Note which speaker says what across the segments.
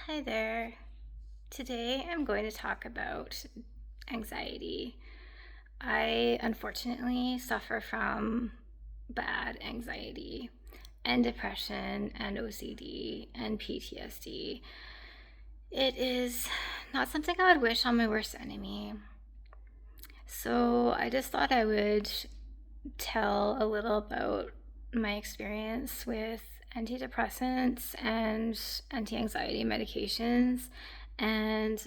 Speaker 1: Hi there. Today I'm going to talk about anxiety. I unfortunately suffer from bad anxiety and depression and OCD and PTSD. It is not something I would wish on my worst enemy. So I just thought I would tell a little about my experience with antidepressants and anti anxiety medications. And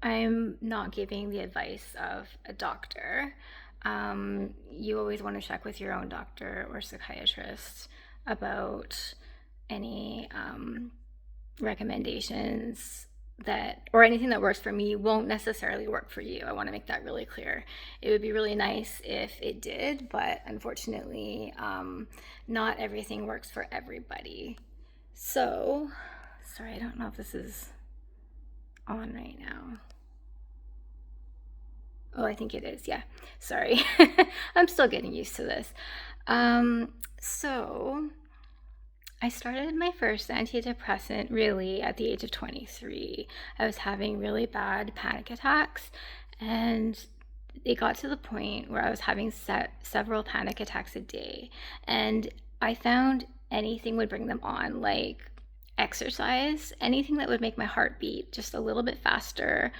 Speaker 1: I'm not giving the advice of a doctor. You always want to check with your own doctor or psychiatrist about any recommendations that or anything that works for me won't necessarily work for you. I want to make that really clear. It would be really nice if it did, but unfortunately, not everything works for everybody. So, sorry, I don't know if this is on right now. Oh, I think it is. Yeah. Sorry. I'm still getting used to this. So I started my first antidepressant really at the age of 23. I was having really bad panic attacks, and it got to the point where I was having several panic attacks a day. And I found anything would bring them on, like exercise, anything that would make my heart beat just a little bit faster,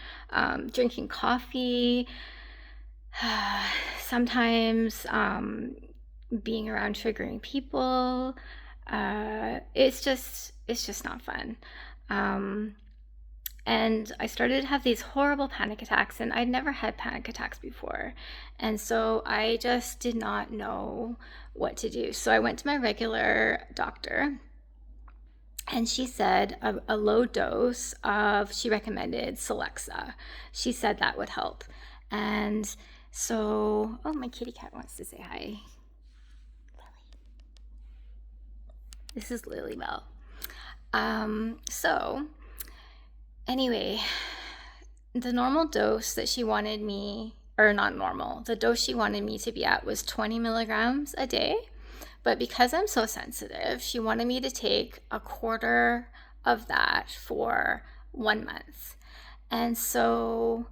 Speaker 1: drinking coffee, sometimes being around triggering people. It's just not fun. Um, and I started to have these horrible panic attacks, and I'd never had panic attacks before. And so I just did not know what to do. So I went to my regular doctor, and she said a low dose of, she recommended Celexa. She said that would help. And so, oh, my kitty cat wants to say hi. This is Lily Bell. So anyway, the normal dose that she wanted me, or not normal, the dose she wanted me to be at was 20 milligrams a day. But because I'm so sensitive, she wanted me to take a quarter of that for 1 month. And so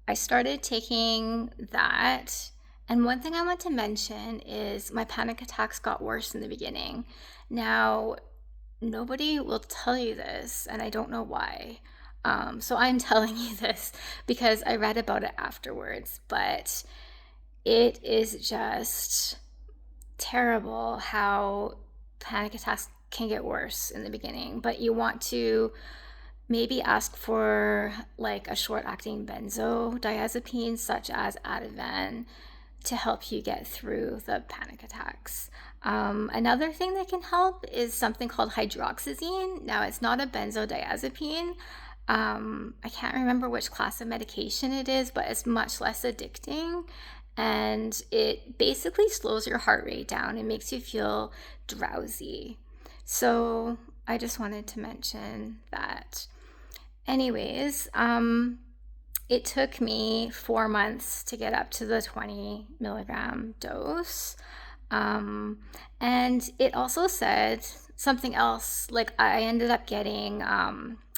Speaker 1: I started taking that. And one thing I want to mention is my panic attacks got worse in the beginning. Now, nobody will tell you this, and I don't know why. So I'm telling you this because I read about it afterwards, but it is just terrible how panic attacks can get worse in the beginning. But you want to maybe ask for like a short acting benzodiazepine, such as Ativan, to help you get through the panic attacks. Another thing that can help is something called hydroxyzine. Now, it's not a benzodiazepine. I can't remember which class of medication it is, but it's much less addicting. And it basically slows your heart rate down and makes you feel drowsy. So I just wanted to mention that. Anyways, it took me 4 months to get up to the 20 milligram dose. And it also said something else, like I ended up getting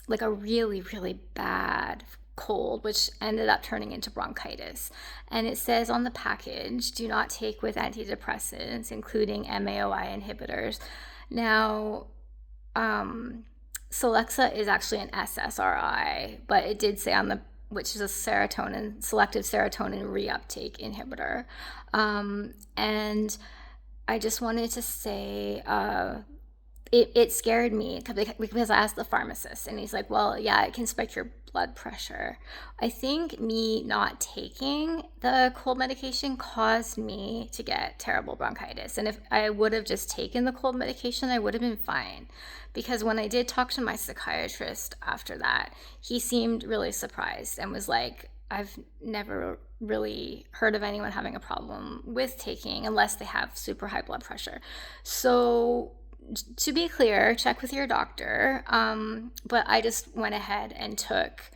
Speaker 1: like a really, really bad cold, which ended up turning into bronchitis. And it says on the package, do not take with antidepressants, including MAOI inhibitors. Now, Celexa is actually an SSRI, but it did say on the, which is a selective serotonin reuptake inhibitor. And I just wanted to say, it scared me because I asked the pharmacist, and he's like, well, yeah, it can spike your blood pressure. I think me not taking the cold medication caused me to get terrible bronchitis. And if I would have just taken the cold medication, I would have been fine. Because when I did talk to my psychiatrist after that, he seemed really surprised and was like, I've never really heard of anyone having a problem with taking unless they have super high blood pressure. So to be clear, check with your doctor. But I just went ahead and took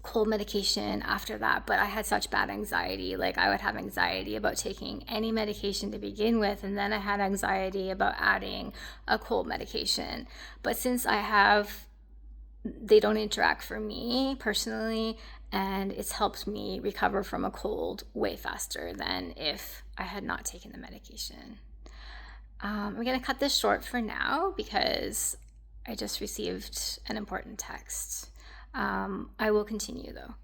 Speaker 1: cold medication after that, but I had such bad anxiety. Like, I would have anxiety about taking any medication to begin with, and then I had anxiety about adding a cold medication. But since they don't interact for me personally, and it's helped me recover from a cold way faster than if I had not taken the medication. I'm going to cut this short for now because I just received an important text. I will continue though.